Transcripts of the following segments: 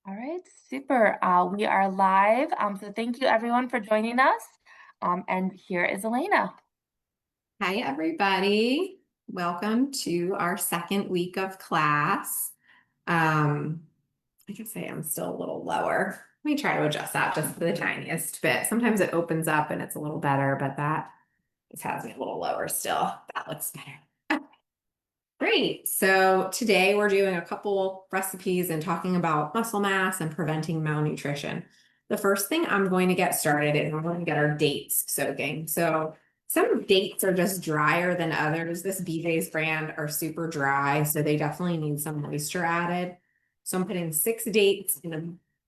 All right, super. We are live. So thank you everyone for joining us. And here is Elena. Hi, everybody. Welcome to our second week of class. I can say I'm still a little lower. Let me try to adjust that just the tiniest bit. Sometimes it opens up and it's a little better, but that just has me a little lower still. That looks better. Great. So today we're doing a couple recipes and talking about muscle mass and preventing malnutrition. The first thing I'm going to get started is we're going to get our dates soaking. So some dates are just drier than others. This BJ's brand are super dry, so they definitely need some moisture added. So I'm putting 6 dates in a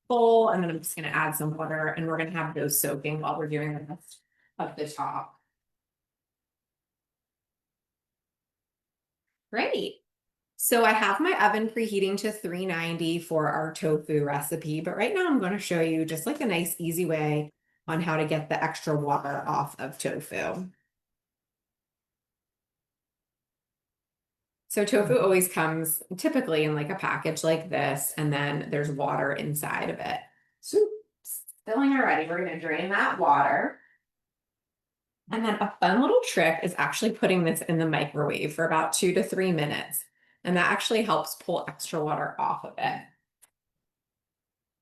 bowl, and then I'm just going to add some water, and we're going to have those soaking while we're doing the rest of the top. Great. So I have my oven preheating to 390 for our tofu recipe, but right now I'm going to show you just like a nice easy way on how to get the extra water off of tofu. So tofu always comes typically in like a package like this, and then there's water inside of it. So filling already, we're going to drain that water. And then a fun little trick is actually putting this in the microwave for about 2 to 3 minutes. And that actually helps pull extra water off of it.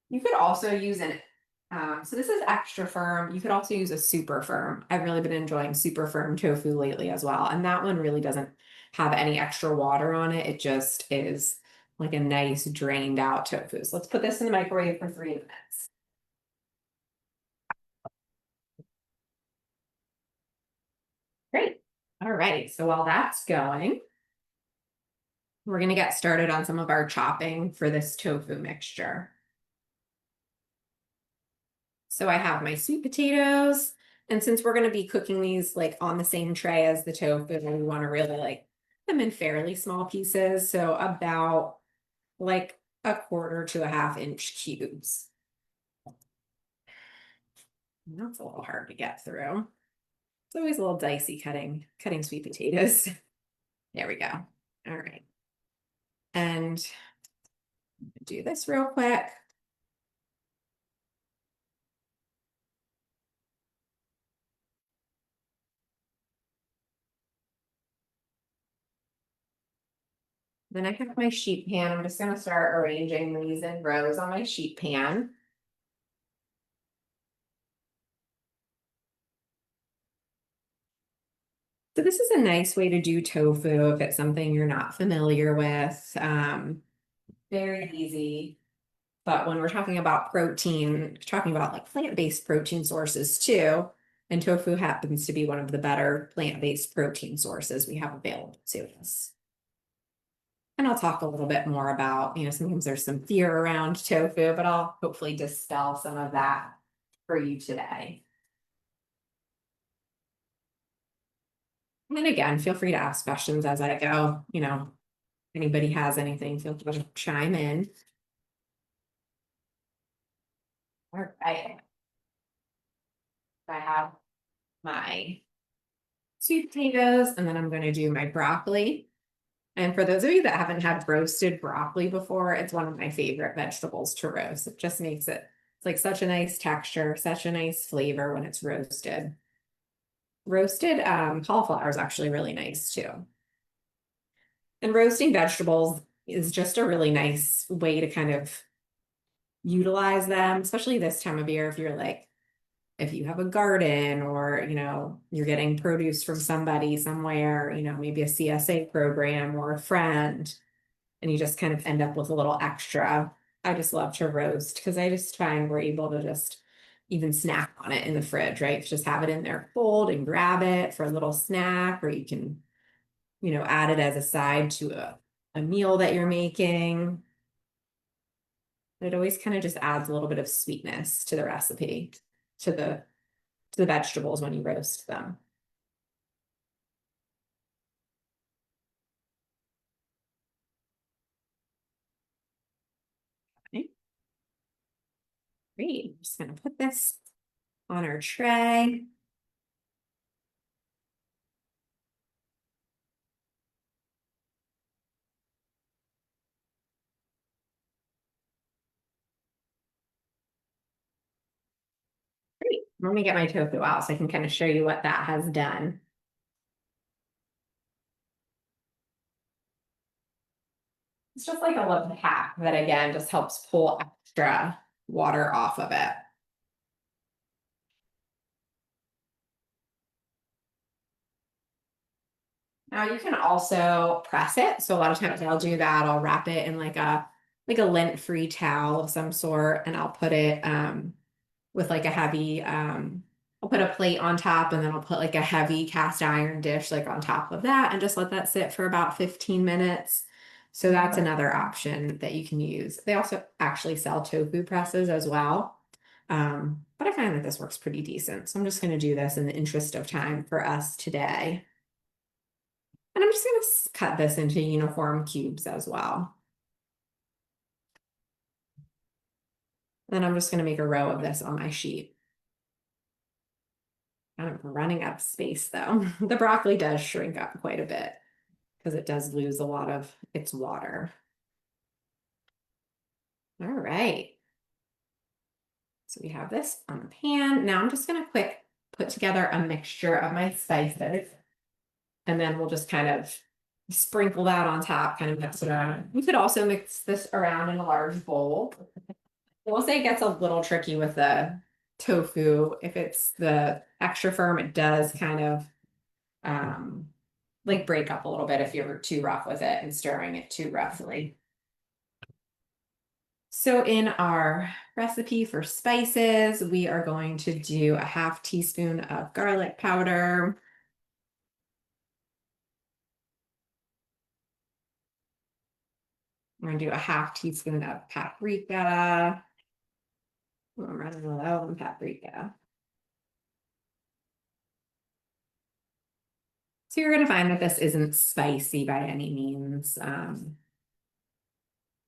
You could also use so this is extra firm. You could also use a super firm. I've really been enjoying super firm tofu lately as well. And that one really doesn't have any extra water on it. It just is like a nice drained out tofu. So let's put this in the microwave for 3 minutes. Great. All right. So while that's going, we're going to get started on some of our chopping for this tofu mixture. So I have my sweet potatoes. And since we're going to be cooking these like on the same tray as the tofu, we want to really like them in fairly small pieces. So about like 1/4 to 1/2 inch cubes. And that's a little hard to get through. It's always a little dicey cutting sweet potatoes. There we go. All right. And do this real quick. Then I have my sheet pan. I'm just going to start arranging these in rows on my sheet pan. So this is a nice way to do tofu if it's something you're not familiar with. Very easy. But when we're talking about protein, talking about like plant-based protein sources too, and tofu happens to be one of the better plant-based protein sources we have available to us. And I'll talk a little bit more about, sometimes there's some fear around tofu, but I'll hopefully dispel some of that for you today. And again, feel free to ask questions as I go. Anybody has anything, feel free to chime in. All right. I have my sweet potatoes, and then I'm going to do my broccoli. And for those of you that haven't had roasted broccoli before, it's one of my favorite vegetables to roast. It just makes it's like such a nice texture, such a nice flavor when it's roasted. Roasted cauliflower is actually really nice too. And roasting vegetables is just a really nice way to kind of utilize them, especially this time of year if you have a garden or you're getting produce from somebody somewhere, maybe a CSA program or a friend, and you just kind of end up with a little extra. I just love to roast because I just find we're able to just even snack on it in the fridge, right? Just have it in there cold and grab it for a little snack, or you can add it as a side to a meal that you're making. It always kind of just adds a little bit of sweetness to the recipe, to the vegetables when you roast them. Okay. Great. I'm just going to put this on our tray. Great. Let me get my tofu out so I can kind of show you what that has done. It's just like a little hack that again just helps pull extra water off of it. Now you can also press it. So a lot of times I'll do that. I'll wrap it in like a lint-free towel of some sort, and I'll put it with like a heavy I'll put a plate on top, and then I'll put like a heavy cast iron dish like on top of that and just let that sit for about 15 minutes. So that's another option that you can use. They also actually sell tofu presses as well. But I find that this works pretty decent. So I'm just going to do this in the interest of time for us today. And I'm just going to cut this into uniform cubes as well. Then I'm just going to make a row of this on my sheet. I'm running out of space though. The broccoli does shrink up quite a bit because it does lose a lot of its water. All right. So we have this on the pan. Now I'm just going to quick put together a mixture of my spices. And then we'll just kind of sprinkle that on top, kind of mix it around. You could also mix this around in a large bowl. I will say it gets a little tricky with the tofu. If it's the extra firm, it does kind of like break up a little bit if you're too rough with it and stirring it too roughly. So in our recipe for spices, we are going to do a half teaspoon of garlic powder. We're gonna do a half teaspoon of paprika. Oh, I'm running low on paprika. So you're gonna find that this isn't spicy by any means.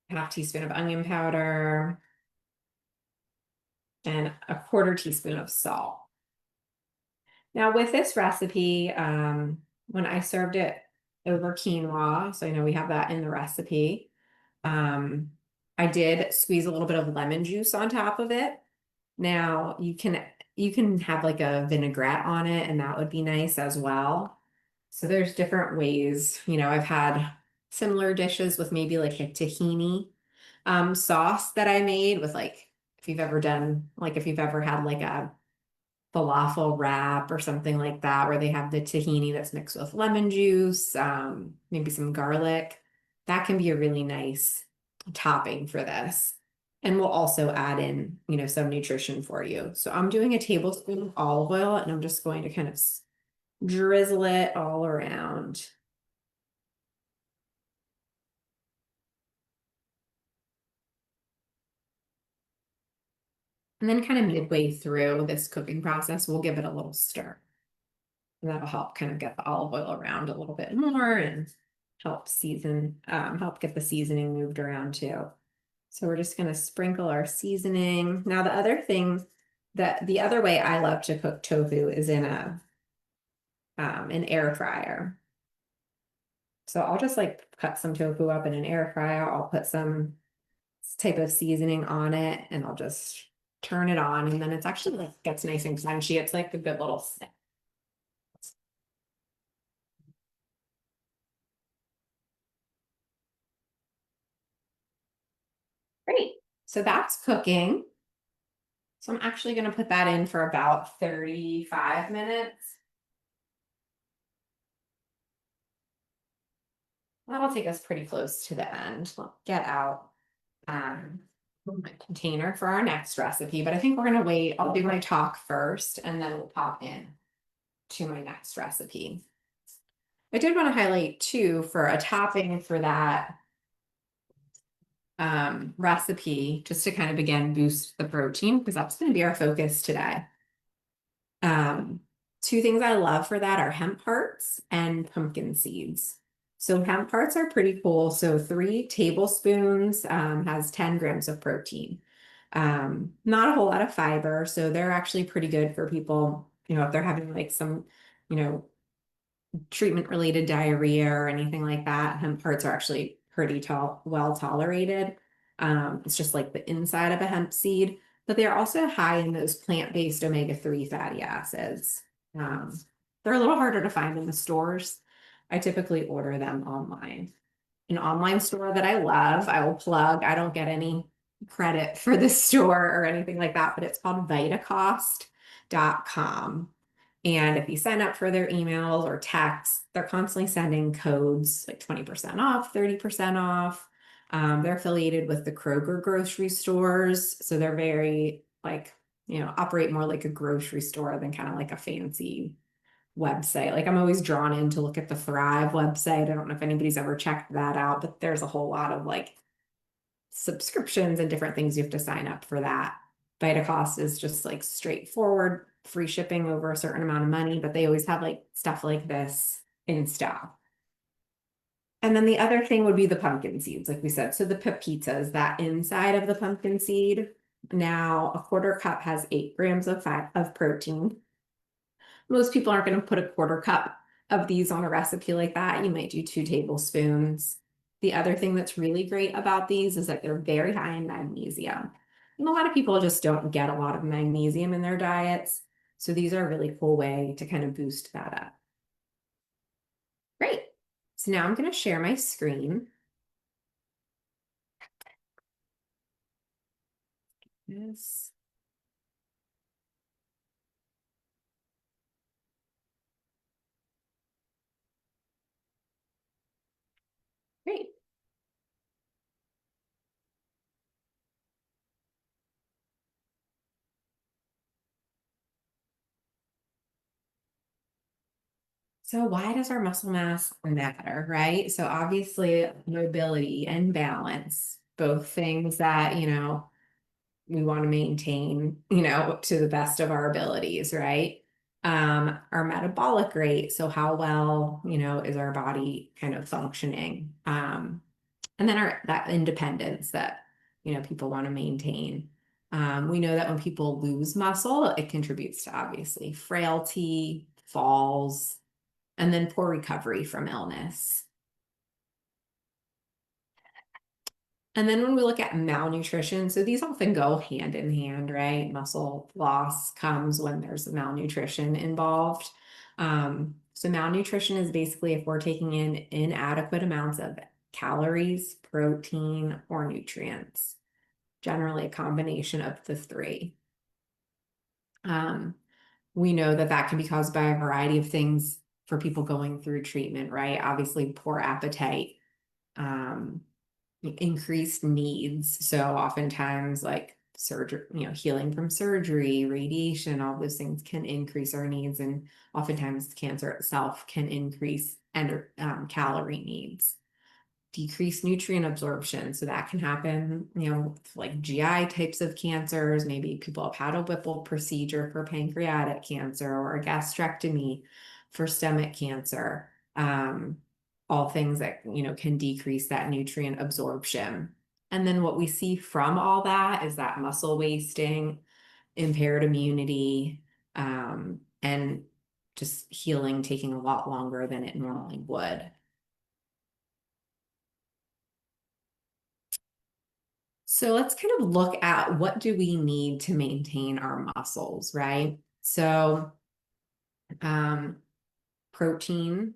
Half teaspoon of onion powder and a quarter teaspoon of salt. Now with this recipe, when I served it over quinoa, so I know we have that in the recipe, I did squeeze a little bit of lemon juice on top of it. Now you can have like a vinaigrette on it, and that would be nice as well. So there's different ways. I've had similar dishes with maybe like a tahini sauce that I made with like, if you've ever had like a falafel wrap or something like that, where they have the tahini that's mixed with lemon juice, maybe some garlic. That can be a really nice topping for this. And we'll also add in, some nutrition for you. So I'm doing a tablespoon of olive oil, and I'm just going to kind of drizzle it all around. And then kind of midway through this cooking process, we'll give it a little stir. And that'll help kind of get the olive oil around a little bit more and help get the seasoning moved around too. So we're just gonna sprinkle our seasoning. Now the other thing the other way I love to cook tofu is in an air fryer. So I'll just like cut some tofu up in an air fryer. I'll put some type of seasoning on it, and I'll just turn it on, and then it's actually like gets nice and crunchy. It's like a good little snack. Great. So that's cooking. So I'm actually going to put that in for about 35 minutes. That'll take us pretty close to the end. We'll get out my container for our next recipe, but I think we're going to wait. I'll do my talk first, and then we'll pop in to my next recipe. I did want to highlight too, for a topping for that recipe, just to kind of again boost the protein, because that's going to be our focus today. Two things I love for that are hemp hearts and pumpkin seeds. So hemp hearts are pretty cool. So 3 tablespoons has 10 grams of protein. Not a whole lot of fiber, so they're actually pretty good for people, if they're having like some, treatment related diarrhea or anything like that. Hemp hearts are actually pretty well tolerated. It's just like the inside of a hemp seed. but they're also high in those plant-based omega-3 fatty acids. They're a little harder to find in the stores. I typically order them online. An online store that I love, I will plug, I don't get any credit for the store or anything like that, but it's called vitacost.com. And if you sign up for their emails or texts, they're constantly sending codes like 20% off, 30% off. They're affiliated with the Kroger grocery stores. So they're very like, operate more like a grocery store than kind of like a fancy website. Like I'm always drawn in to look at the Thrive website. I don't know if anybody's ever checked that out, but there's a whole lot of like subscriptions and different things you have to sign up for that. VitaCost is just like straightforward, free shipping over a certain amount of money, but they always have like stuff like this in stock. And then the other thing would be the pumpkin seeds, like we said. So the pepitas, that inside of the pumpkin seed. Now, a quarter cup has 8 grams of fat of protein. Most people aren't going to put a quarter cup of these on a recipe like that. You might do 2 tablespoons. The other thing that's really great about these is that they're very high in magnesium. And a lot of people just don't get a lot of magnesium in their diets. So these are a really cool way to kind of boost that up. Great. So now I'm going to share my screen. Yes. Great. So why does our muscle mass matter, right? So obviously mobility and balance, both things that, we want to maintain, to the best of our abilities, right? Our metabolic rate, so how well, is our body kind of functioning? And then that independence that, people want to maintain. We know that when people lose muscle, it contributes to obviously frailty, falls, and then poor recovery from illness. And then when we look at malnutrition, so these often go hand in hand, right? Muscle loss comes when there's malnutrition involved. So malnutrition is basically if we're taking in inadequate amounts of calories, protein, or nutrients, generally a combination of the 3. We know that that can be caused by a variety of things for people going through treatment, right? Obviously, poor appetite, increased needs. So oftentimes like surgery, healing from surgery, radiation, all those things can increase our needs. And oftentimes cancer itself can increase calorie needs. Decreased nutrient absorption. So that can happen, like GI types of cancers. Maybe people have had a Whipple procedure for pancreatic cancer or a gastrectomy for stomach cancer. All things that, can decrease that nutrient absorption. And then what we see from all that is that muscle wasting, impaired immunity, and just healing taking a lot longer than it normally would. So let's kind of look at what do we need to maintain our muscles, right? So protein,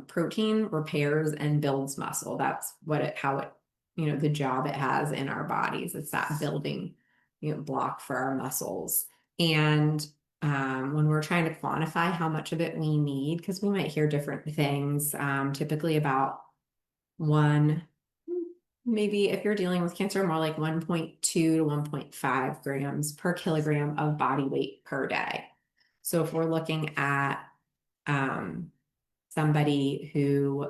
protein repairs and builds muscle. That's how it, the job it has in our bodies. It's that building, block for our muscles. And when we're trying to quantify how much of it we need, because we might hear different things, typically about maybe if you're dealing with cancer, more like 1.2 to 1.5 grams per kilogram of body weight per day. So if we're looking at somebody who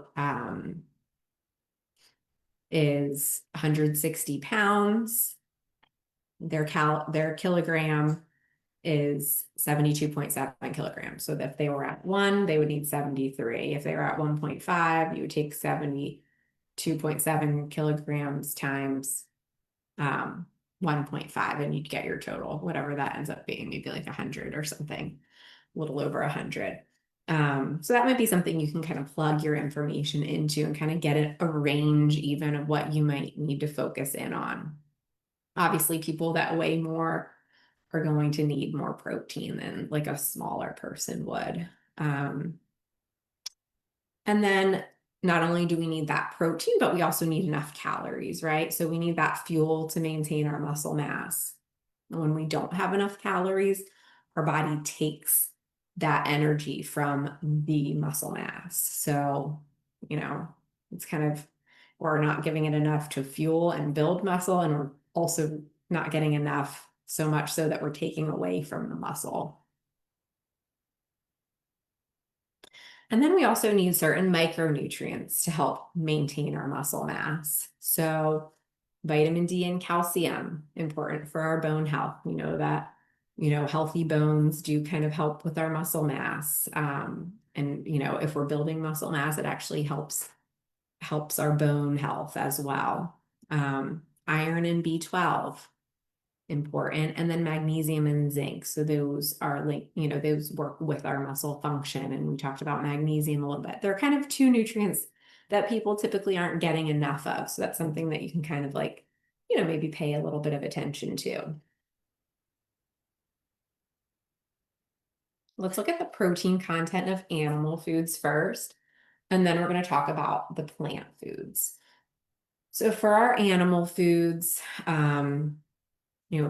is 160 pounds, their kilogram is 72.7 kilograms. So if they were at 1, they would need 73. If they were at 1.5, you would take 72.7 kilograms times 1.5 and you'd get your total, whatever that ends up being, maybe like 100 or something, a little over 100. So that might be something you can kind of plug your information into and kind of get a range even of what you might need to focus in on. Obviously, people that weigh more are going to need more protein than like a smaller person would. Um, and then not only do we need that protein, but we also need enough calories, right? So we need that fuel to maintain our muscle mass. And when we don't have enough calories, our body takes that energy from the muscle mass. So, you know, it's kind of, we're not giving it enough to fuel and build muscle, and we're also not getting enough, so much so that we're taking away from the muscle. And then we also need certain micronutrients to help maintain our muscle mass. So vitamin D and calcium, important for our bone health. We know that, healthy bones do kind of help with our muscle mass. And, if we're building muscle mass, it actually helps our bone health as well. Iron and B12, important. And then magnesium and zinc. So those are like, those work with our muscle function. And we talked about magnesium a little bit. They're kind of two nutrients that people typically aren't getting enough of. So that's something that you can kind of like, maybe pay a little bit of attention to. Let's look at the protein content of animal foods first, and then we're going to talk about the plant foods. So for our animal foods,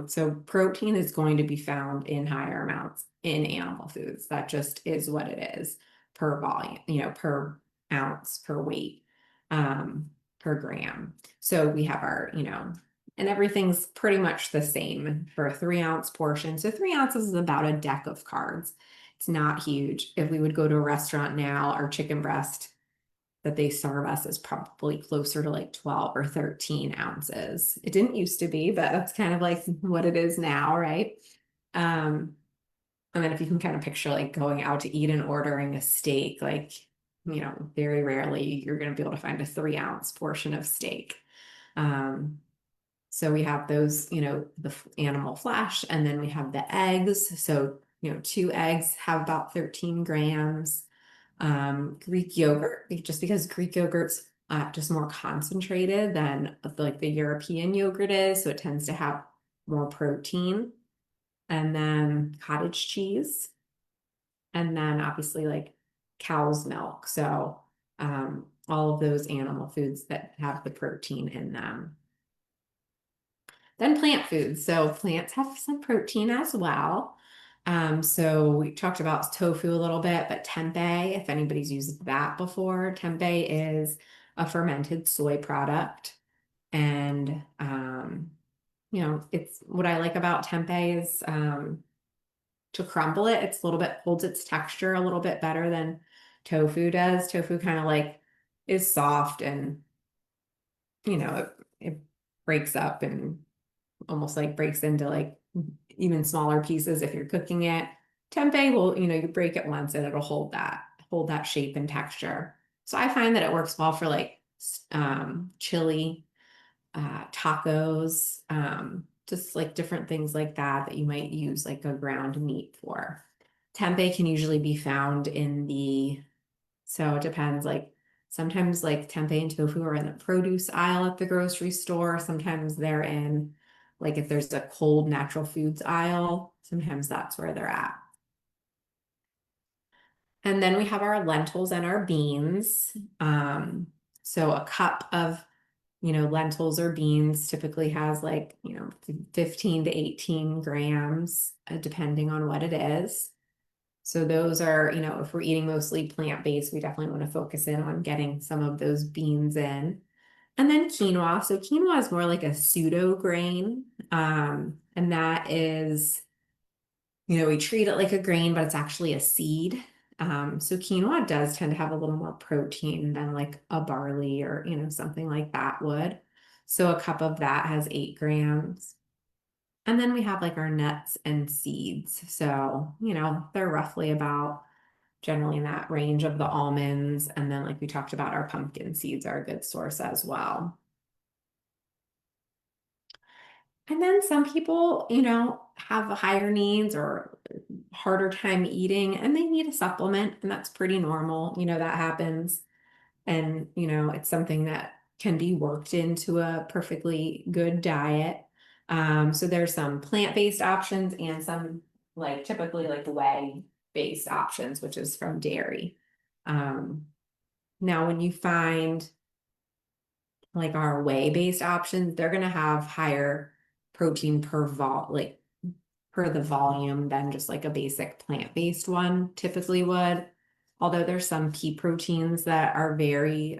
so protein is going to be found in higher amounts in animal foods. That just is what it is per volume, per ounce, per weight, per gram. So we have our, and everything's pretty much the same for a 3-ounce portion. So 3 ounces is about a deck of cards. It's not huge. If we would go to a restaurant now, our chicken breast that they serve us is probably closer to like 12 or 13 ounces. It didn't used to be, but that's kind of like what it is now, right? And then if you can kind of picture like going out to eat and ordering a steak, like, very rarely you're going to be able to find a 3-ounce portion of steak. So we have those, the animal flesh, and then we have the eggs. So, 2 eggs have about 13 grams. Greek yogurt, just because Greek yogurt's just more concentrated than like the European yogurt is, so it tends to have more protein. And then cottage cheese, and then obviously like cow's milk. So all of those animal foods that have the protein in them. Then plant foods. So plants have some protein as well. So we talked about tofu a little bit, but tempeh, if anybody's used that before, tempeh is a fermented soy product. And, it's what I like about tempeh is to crumble it. It's a little bit, holds its texture a little bit better than tofu does. Tofu kind of like is soft and, it breaks up and almost like breaks into like even smaller pieces if you're cooking it. Tempeh will, you break it once and it'll hold that shape and texture. So I find that it works well for like chili, tacos, just like different things like that you might use like a ground meat for. Tempeh can usually be found so it depends, like sometimes like tempeh and tofu are in the produce aisle at the grocery store. Sometimes they're in, like if there's a cold natural foods aisle, sometimes that's where they're at. And then we have our lentils and our beans. So a cup of, lentils or beans typically has like, 15 to 18 grams, depending on what it is. So those are, if we're eating mostly plant-based, we definitely want to focus in on getting some of those beans in. And then quinoa. So quinoa is more like a pseudo grain. And that is, we treat it like a grain, but it's actually a seed. So quinoa does tend to have a little more protein than like a barley or, something like that would. So a cup of that has 8 grams. And then we have like our nuts and seeds. So, they're roughly about generally in that range of the almonds. And then like we talked about, our pumpkin seeds are a good source as well. And then some people, have higher needs or harder time eating and they need a supplement, and that's pretty normal. That happens. And, it's something that can be worked into a perfectly good diet. So there's some plant-based options and some like typically like whey-based options, which is from dairy. Now when you find like our whey-based options, they're gonna have higher protein per the volume than just like a basic plant-based one typically would. Although there's some pea proteins that are very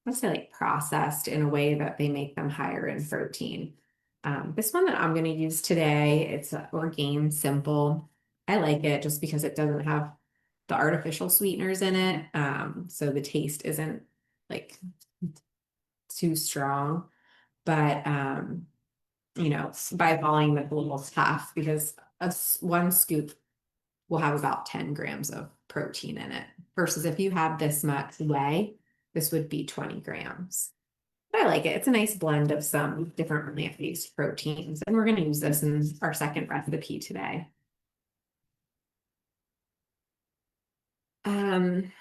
let's say like processed in a way that they make them higher in protein. This one that I'm going to use today, it's Orgain Simple. I like it just because it doesn't have the artificial sweeteners in it. So the taste isn't like too strong, but you know, by volume it's a little tough because one scoop will have about 10 grams of protein in it versus if you have this much whey, this would be 20 grams. But I like it. It's a nice blend of some different plant-based proteins. And we're going to use this in our second recipe today. And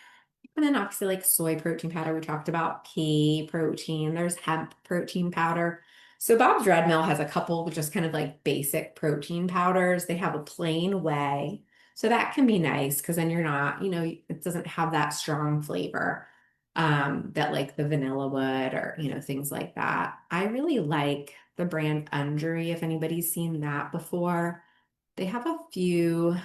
then obviously like soy protein powder, we talked about pea protein, there's hemp protein powder. So Bob's Red Mill has a couple just kind of like basic protein powders. They have a plain whey. So that can be nice because then you're not, you know, it doesn't have that strong flavor that like the vanilla would or, you know, things like that. I really like the brand Undry, if anybody's seen that before. They have a few,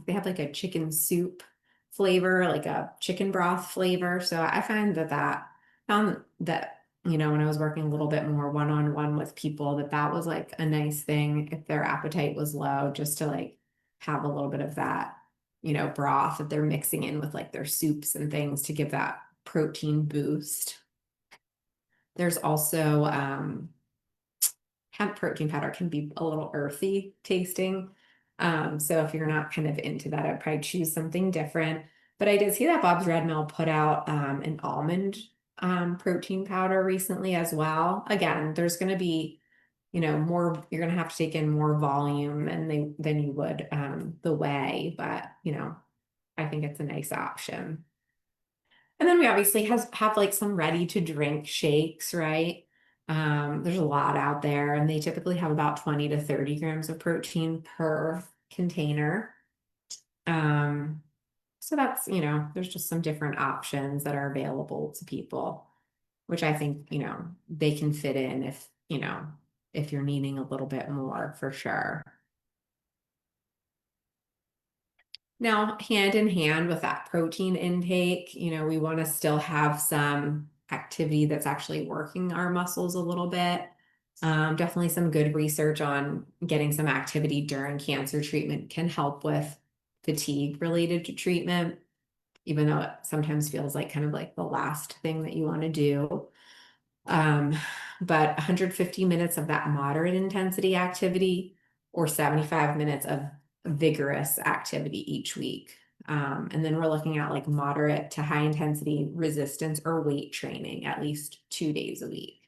they have like a chicken soup flavor, like a chicken broth flavor. So I find that found that, you know, when I was working a little bit more one-on-one with people, that was like a nice thing if their appetite was low, just to like have a little bit of that, you know, broth that they're mixing in with like their soups and things to give that protein boost. There's also hemp protein powder can be a little earthy tasting. So if you're not kind of into that, I'd probably choose something different. But I did see that Bob's Red Mill put out an almond protein powder recently as well. Again, there's going to be, you know, more, you're going to have to take in more volume than you would the whey, but you know, I think it's a nice option. And then we obviously have like some ready to drink shakes, right? There's a lot out there and they typically have about 20 to 30 grams of protein per container. Um, so that's, you know, there's just some different options that are available to people, which I think, you know, they can fit in if, you know, if you're needing a little bit more for sure. Now, hand in hand with that protein intake, you know, we want to still have some activity that's actually working our muscles a little bit. Definitely some good research on getting some activity during cancer treatment can help with fatigue related to treatment, even though it sometimes feels like kind of like the last thing that you want to do. But 150 minutes of that moderate intensity activity or 75 minutes of vigorous activity each week. And then we're looking at like moderate to high intensity resistance or weight training at least 2 days a week.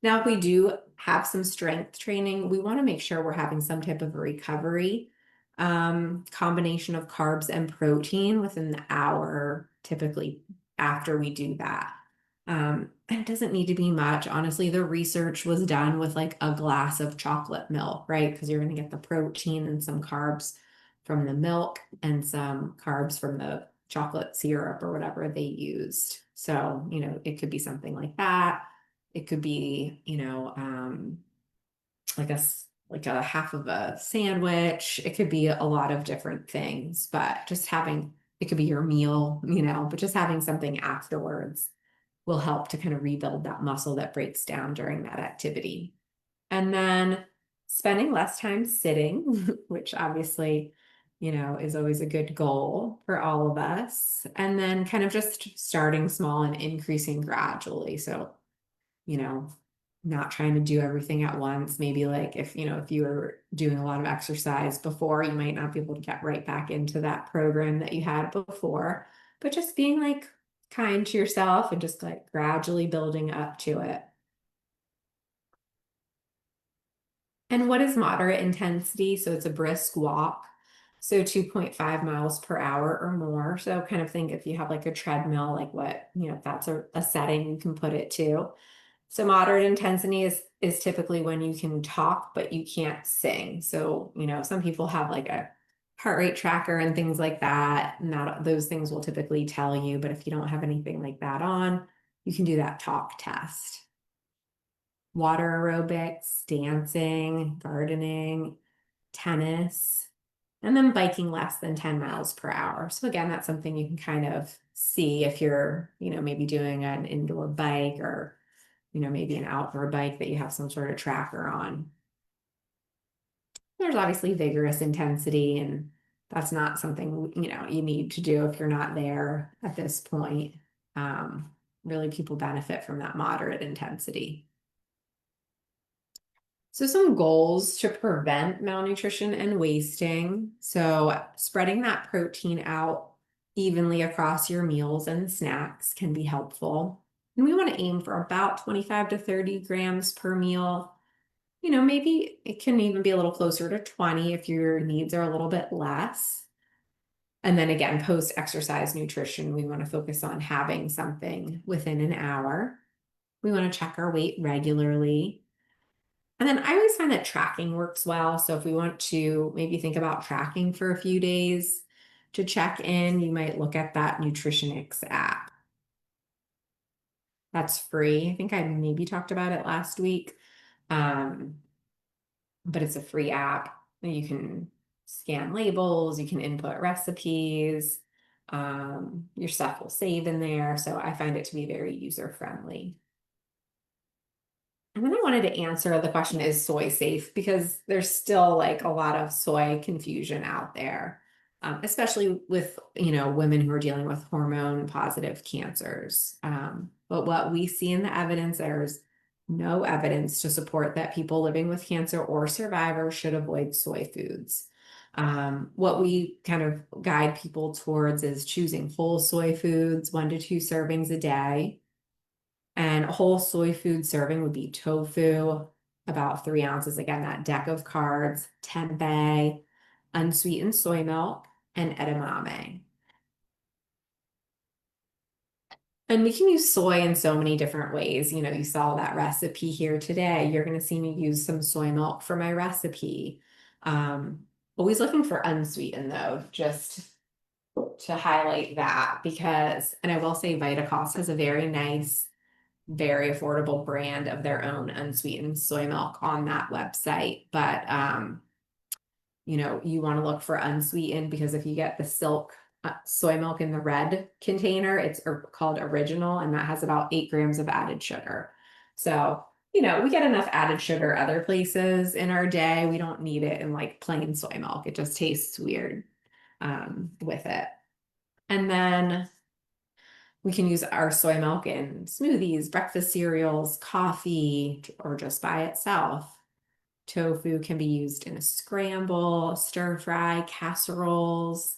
Now, if we do have some strength training, we want to make sure we're having some type of recovery combination of carbs and protein within the hour, typically after we do that. And it doesn't need to be much. Honestly, the research was done with like a glass of chocolate milk, right? Because you're going to get the protein and some carbs from the milk and some carbs from the chocolate syrup or whatever they used. So, you know, it could be something like that. It could be, you know, like like a half of a sandwich. It could be a lot of different things, but just having it could be your meal, you know, but just having something afterwards will help to kind of rebuild that muscle that breaks down during that activity. And then spending less time sitting, which obviously, you know, is always a good goal for all of us. And then kind of just starting small and increasing gradually. So, you know, not trying to do everything at once. Maybe like if, you know, if you were doing a lot of exercise before, you might not be able to get right back into that program that you had before, but just being like kind to yourself and just like gradually building up to it. And what is moderate intensity? So it's a brisk walk. So 2.5 miles per hour or more. So kind of think if you have like a treadmill, like what, you know, if that's a setting you can put it to. So moderate intensity is typically when you can talk, but you can't sing. So, some people have like a heart rate tracker and things like that. Not those things will typically tell you, but if you don't have anything like that on, you can do that talk test. Water aerobics, dancing, gardening, tennis, and then biking less than 10 miles per hour. So again, that's something you can kind of see if you're, maybe doing an indoor bike or, maybe an outdoor bike that you have some sort of tracker on. There's obviously vigorous intensity, and that's not something, you need to do if you're not there at this point. Really, people benefit from that moderate intensity. So some goals to prevent malnutrition and wasting. So spreading that protein out evenly across your meals and snacks can be helpful. And we want to aim for about 25 to 30 grams per meal. Maybe it can even be a little closer to 20 if your needs are a little bit less. And then again, post-exercise nutrition, we want to focus on having something within an hour. We want to check our weight regularly. And then I always find that tracking works well. So if we want to maybe think about tracking for a few days to check in, you might look at that Nutritionix app. That's free. I think I maybe talked about it last week. But it's a free app. You can scan labels, you can input recipes, your stuff will save in there. So I find it to be very user friendly. And then I wanted to answer the question, is soy safe? Because there's still like a lot of soy confusion out there, especially with, women who are dealing with hormone positive cancers. But what we see in the evidence, there's no evidence to support that people living with cancer or survivors should avoid soy foods. What we kind of guide people towards is choosing whole soy foods, 1 to 2 servings a day. And a whole soy food serving would be tofu, about 3 ounces. Again, that deck of carbs, tempeh, unsweetened soy milk, and edamame. And we can use soy in so many different ways. You saw that recipe here today. You're going to see me use some soy milk for my recipe. Always looking for unsweetened though, just to highlight that because, and I will say Vitacost has a very nice, very affordable brand of their own unsweetened soy milk on that website. But, you want to look for unsweetened because if you get the silk soy milk in the red container, it's called original, and that has about 8 grams of added sugar. So, we get enough added sugar other places in our day. We don't need it in like plain soy milk. It just tastes weird with it. And then we can use our soy milk in smoothies, breakfast cereals, coffee, or just by itself. Tofu can be used in a scramble, stir fry, casseroles.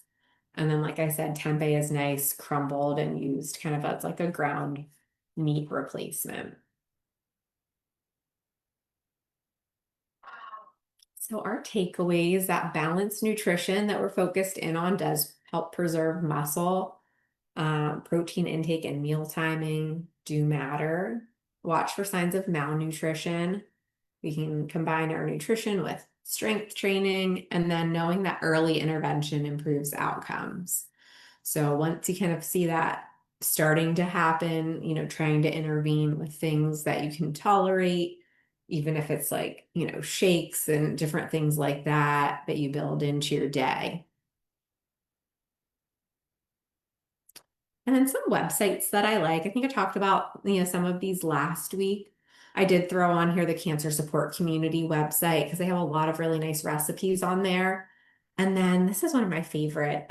And then, like I said, tempeh is nice, crumbled and used kind of as like a ground meat replacement. So our takeaways, that balanced nutrition that we're focused in on does help preserve muscle. Protein intake and meal timing do matter. Watch for signs of malnutrition. We can combine our nutrition with strength training, and then knowing that early intervention improves outcomes. So once you kind of see that starting to happen, trying to intervene with things that you can tolerate, even if it's like, shakes and different things like that, that you build into your day. And then some websites that I like, I think I talked about, some of these last week. I did throw on here the Cancer Support Community website because they have a lot of really nice recipes on there. And then this is one of my favorite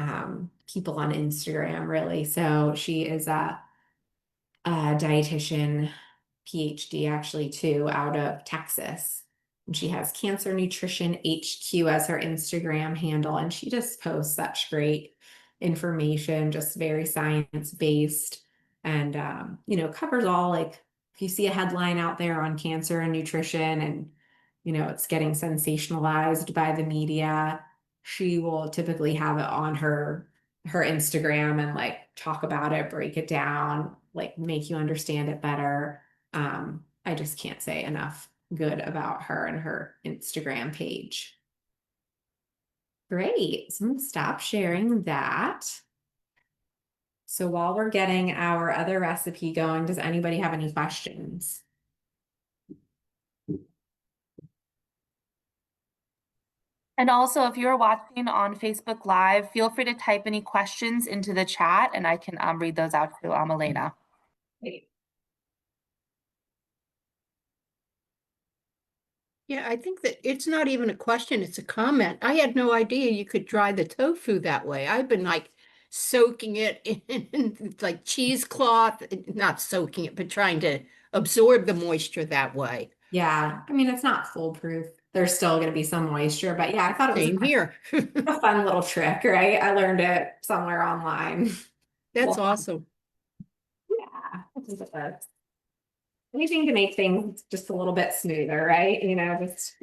people on Instagram, really. So she is a dietitian, PhD actually too, out of Texas. And she has Cancer Nutrition HQ as her Instagram handle. And she just posts such great information, just very science-based and, covers all, like, if you see a headline out there on cancer and nutrition and, it's getting sensationalized by the media, she will typically have it on her Instagram and like talk about it, break it down, like make you understand it better. I just can't say enough good about her and her Instagram page. Great. So I'm gonna stop sharing that. So while we're getting our other recipe going, does anybody have any questions? And also, if you're watching on Facebook Live, feel free to type any questions into the chat and I can read those out to Elena. Great. Yeah, I think that it's not even a question, it's a comment. I had no idea you could dry the tofu that way. I've been like soaking it in like cheesecloth, not soaking it, but trying to absorb the moisture that way. Yeah, I mean, it's not foolproof. There's still going to be some moisture, but yeah, I thought it was Same here. a fun little trick, right? I learned it somewhere online. That's Well, awesome. yeah, I think it does. Anything to make things just a little bit smoother, right? You know, just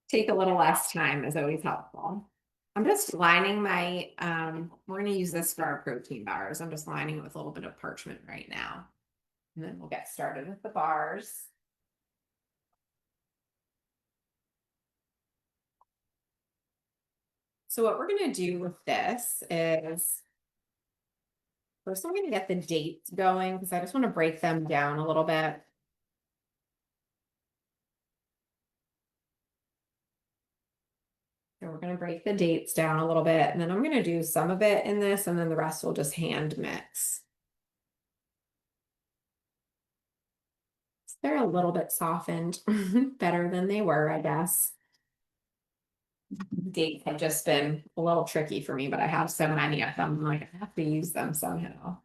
take a little less time is always helpful. I'm just lining my, we're gonna use this for our protein bars. I'm just lining it with a little bit of parchment right now. And then we'll get started with the bars. So what we're gonna do with this is, first I'm gonna get the dates going because I just want to break them down a little bit. So we're going to break the dates down a little bit, and then I'm going to do some of it in this, and then the rest will just hand mix. So they're a little bit softened, better than they were, I guess. Dates have just been a little tricky for me, but I have so many of them, like I have to use them somehow.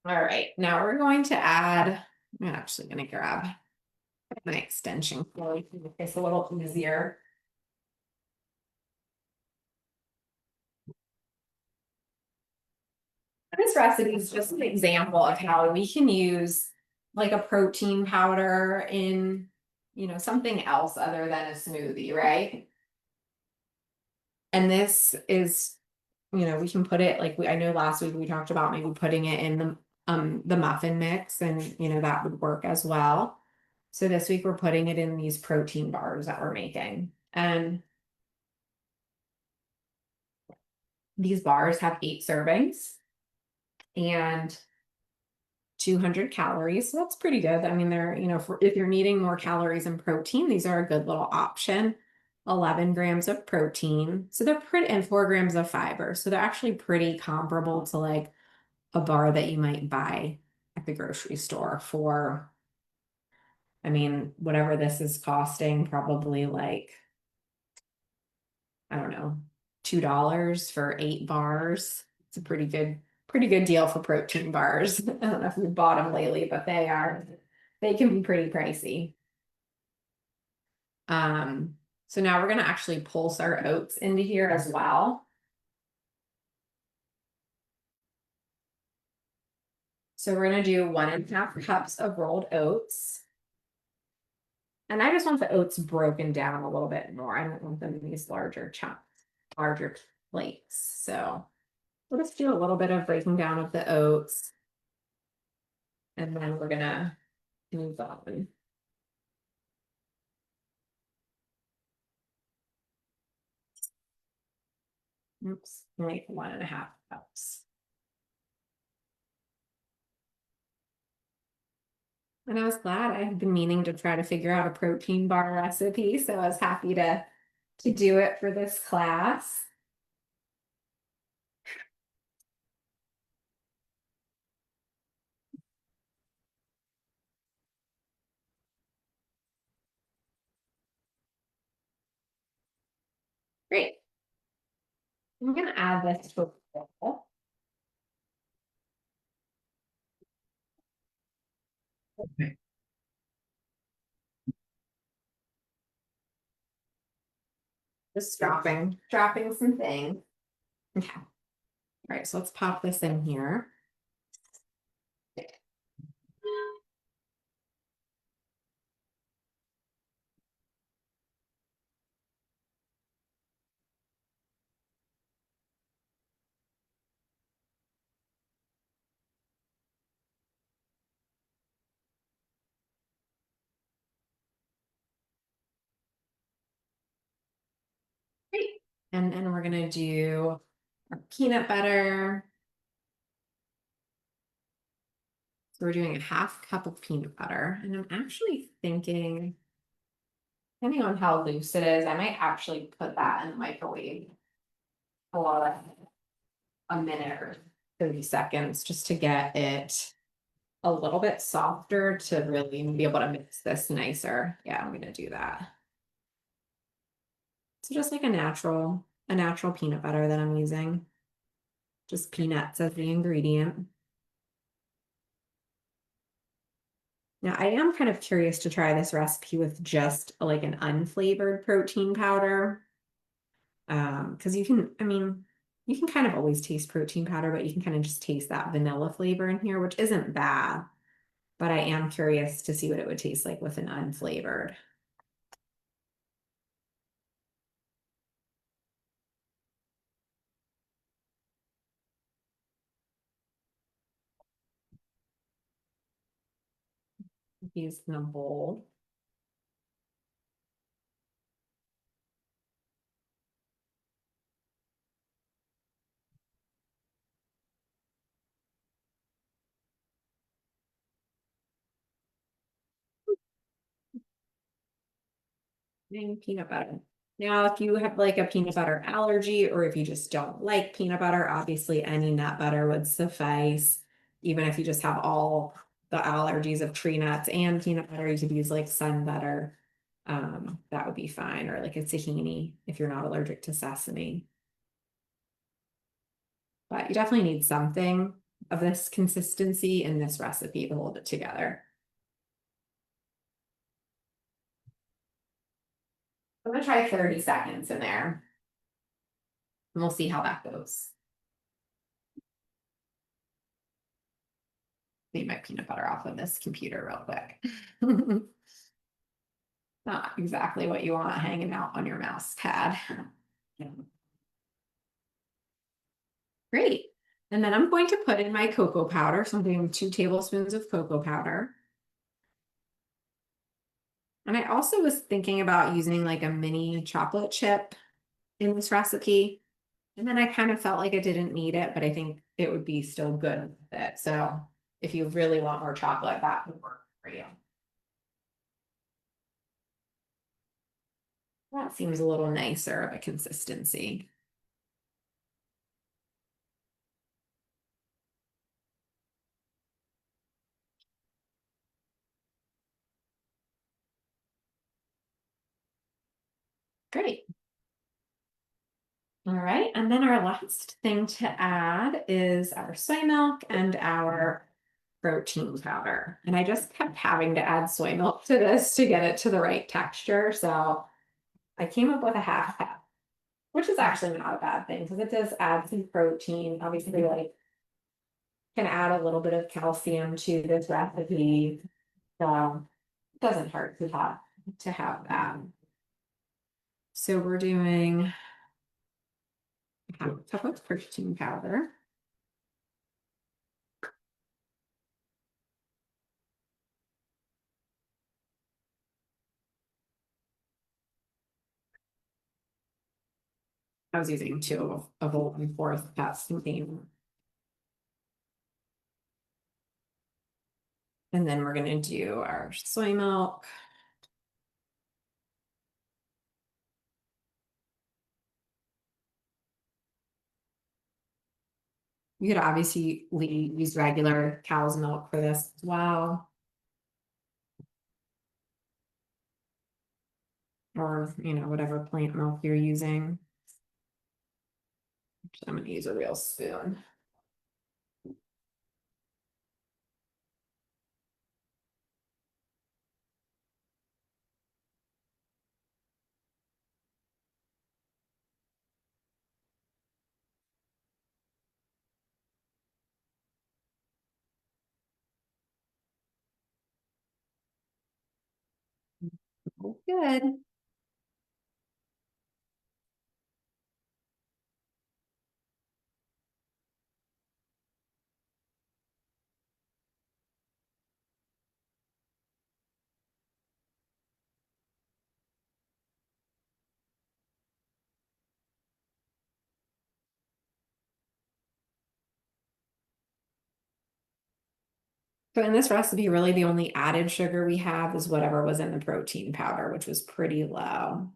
All right, now we're going to add, I'm actually going to grab my extension cord to make this a little easier. This recipe is just an example of how we can use like a protein powder in, you know, something else other than a smoothie, right? And this is, you know, we can put it like I know last week we talked about maybe putting it in the muffin mix, and you know that would work as well. So this week we're putting it in these protein bars that we're making. And these bars have 8 servings and 200 calories. So that's pretty good. I mean, they're, you know, if you're needing more calories and protein, these are a good little option. 11 grams of protein. So they're pretty, and 4 grams of fiber. So they're actually pretty comparable to like a bar that you might buy at the grocery store for, I mean, whatever this is costing, probably like, I don't know, $2 for 8 bars. It's a pretty good deal for protein bars. I don't know if you've bought them lately, but they can be pretty pricey. So now we're gonna actually pulse our oats into here as well. So we're gonna do 1.5 cups of rolled oats. And I just want the oats broken down a little bit more. I don't want them in these larger chunks, larger plates. So we'll just do a little bit of breaking down of the oats. And then we're gonna move on. Oops, like 1.5 cups. And I was glad I had been meaning to try to figure out a protein bar recipe, so I was happy to do it for this class. Great. I'm gonna add this to a bowl. Just dropping some things. Okay. All right, so let's pop this in here. And then we're gonna do our peanut butter. So we're doing a half cup of peanut butter, and I'm actually thinking, depending on how loose it is, I might actually put that in the microwave for a minute or 30 seconds just to get it a little bit softer to really be able to mix this nicer. Yeah, I'm gonna do that. So just like a natural peanut butter that I'm using. Just peanuts as the ingredient. Now I am kind of curious to try this recipe with just like an unflavored protein powder. Because you can, I mean, you can kind of always taste protein powder, but you can kind of just taste that vanilla flavor in here, which isn't bad. But I am curious to see what it would taste like with an unflavored. Use in a bowl. And peanut butter. Now, if you have like a peanut butter allergy, or if you just don't like peanut butter, obviously any nut butter would suffice. Even if you just have all the allergies of tree nuts and peanut butter, you could use like sun butter. That would be fine, or like a tahini if you're not allergic to sesame. But you definitely need something of this consistency in this recipe to hold it together. I'm gonna try 30 seconds in there. And we'll see how that goes. Leave my peanut butter off of this computer real quick. Not exactly what you want hanging out on your mouse pad. Great. And then I'm going to put in my cocoa powder. So I'm doing 2 tablespoons of cocoa powder. And I also was thinking about using like a mini chocolate chip in this recipe. And then I kind of felt like I didn't need it, but I think it would be still good with it. So if you really want more chocolate, that would work for you. That seems a little nicer of a consistency. Great. All right, and then our last thing to add is our soy milk and our protein powder. And I just kept having to add soy milk to this to get it to the right texture. So I came up with a half cup, which is actually not a bad thing because it does add some protein. Obviously, like can add a little bit of calcium to this recipe. So it doesn't hurt to have that. So we're doing half a cup of protein powder. I was using 2 of a 1/4 cup container. And then we're going to do our soy milk. You could obviously use regular cow's milk for this as well. Or, whatever plant milk you're using. I'm going to use a real spoon. Good. So in this recipe, really the only added sugar we have is whatever was in the protein powder, which was pretty low.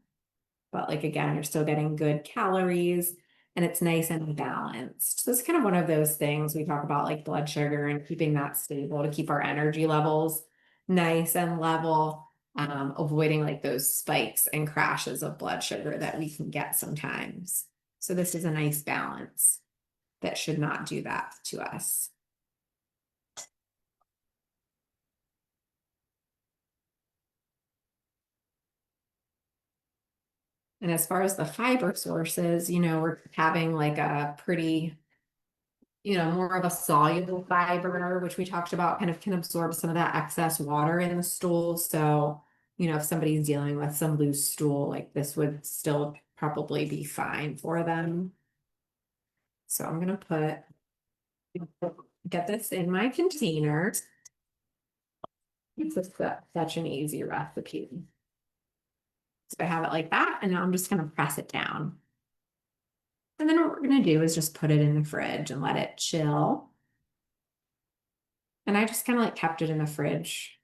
But like, again, you're still getting good calories and it's nice and balanced. So it's kind of one of those things we talk about, like blood sugar and keeping that stable to keep our energy levels nice and level, avoiding like those spikes and crashes of blood sugar that we can get sometimes. So this is a nice balance that should not do that to us. And as far as the fiber sources, we're having like a pretty, more of a soluble fiber, which we talked about kind of can absorb some of that excess water in the stool. So, if somebody's dealing with some loose stool, like this would still probably be fine for them. So I'm going to get this in my container. It's just such an easy recipe. So I have it like that, and now I'm just going to press it down. And then what we're going to do is just put it in the fridge and let it chill. And I just kind of like kept it in the fridge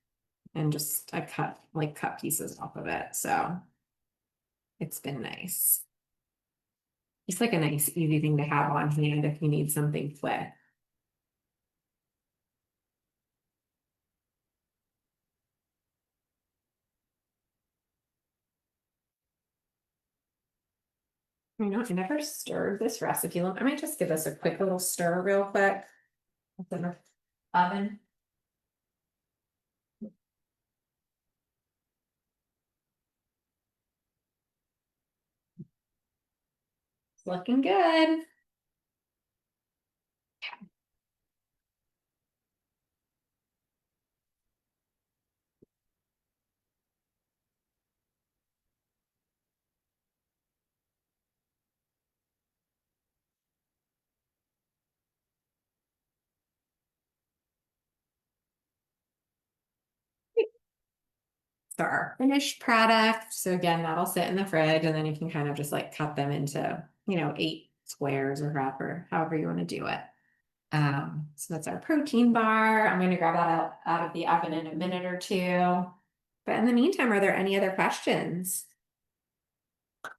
and I cut pieces off of it. So it's been nice. Just like a nice, easy thing to have on hand if you need something quick. I never stirred this recipe. I might just give this a quick little stir real quick. It's in the oven. It's looking good. So our finished product. So again, that'll sit in the fridge and then you can kind of just like cut them into, 8 squares or however you want to do it. So that's our protein bar. I'm going to grab that out of the oven in a minute or two. But in the meantime, are there any other questions? A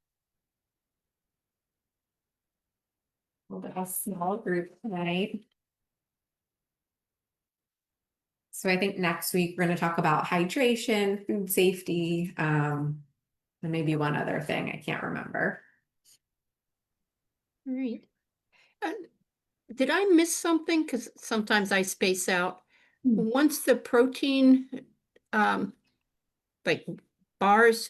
little bit of a small group tonight. So I think next week we're going to talk about hydration, food safety, and maybe one other thing I can't remember. All right. Did I miss something? Because sometimes I space out. Once the protein, like bars,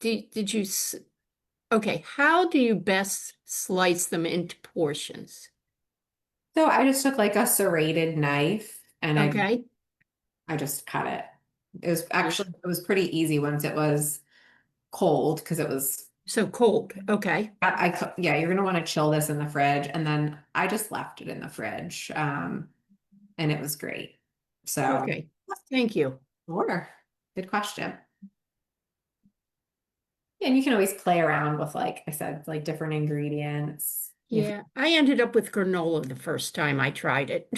did you, okay, how do you best slice them into portions? So I just took like a serrated knife and Okay, I just cut it. It was pretty easy once it was cold because it was so cold, okay, yeah, you're gonna want to chill this in the fridge, and then I just left it in the fridge, and it was great. So okay, thank you. sure, good question. And you can always play around with, like I said, like different ingredients. Yeah, I ended up with granola the first time I tried it.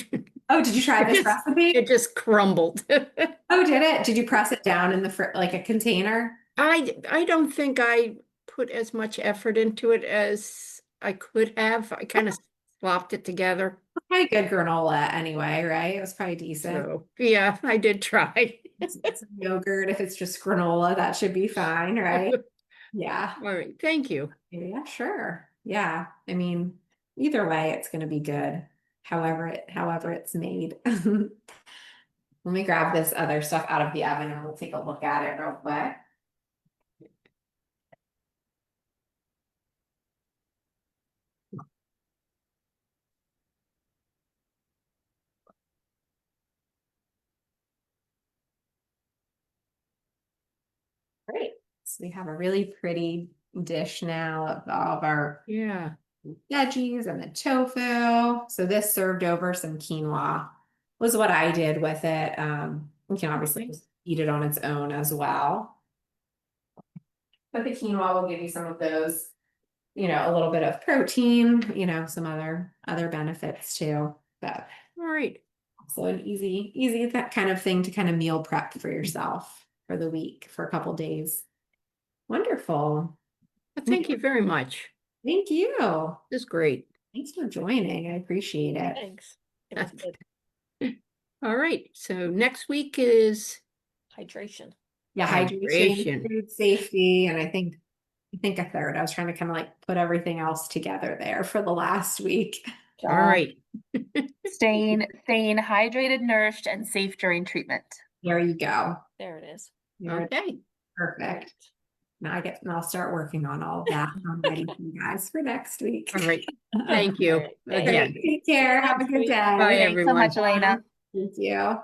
Oh, did you try this recipe? It just crumbled. Oh, did it? Did you press it down in the like a container? I don't think I put as much effort into it as I could have. I kind of slopped it together. Probably good granola anyway, right? It was probably decent. So yeah, I did try. It's some yogurt. If it's just granola, that should be fine, right? Yeah. All right, thank you. Yeah, sure. Yeah. I mean, either way, it's going to be good. However it's made. Let me grab this other stuff out of the oven and we'll take a look at it real quick. Great. So we have a really pretty dish now of all of our Yeah, veggies and the tofu. So this served over some quinoa was what I did with it. You can obviously just eat it on its own as well. But the quinoa will give you some of those, a little bit of protein, some other benefits too. But all right. So an easy that kind of thing to kind of meal prep for yourself for the week for a couple days. Wonderful. Well, thank you very much. Thank you. This is great. Thanks for joining. I appreciate it. Thanks. It was good. All right, so next week is Hydration. Yeah, hydration, food safety, and I think a third. I was trying to kind of like put everything else together there for the last week. all right. Staying hydrated, nourished, and safe during treatment. There you go. There it is. You're Okay. perfect. Now I'll start working on all of that. I'm ready for you guys for next week. All right. Thank you Thank you. again. Take care. Have a good day. Bye, Thanks so everyone. much, Elena. Thank you.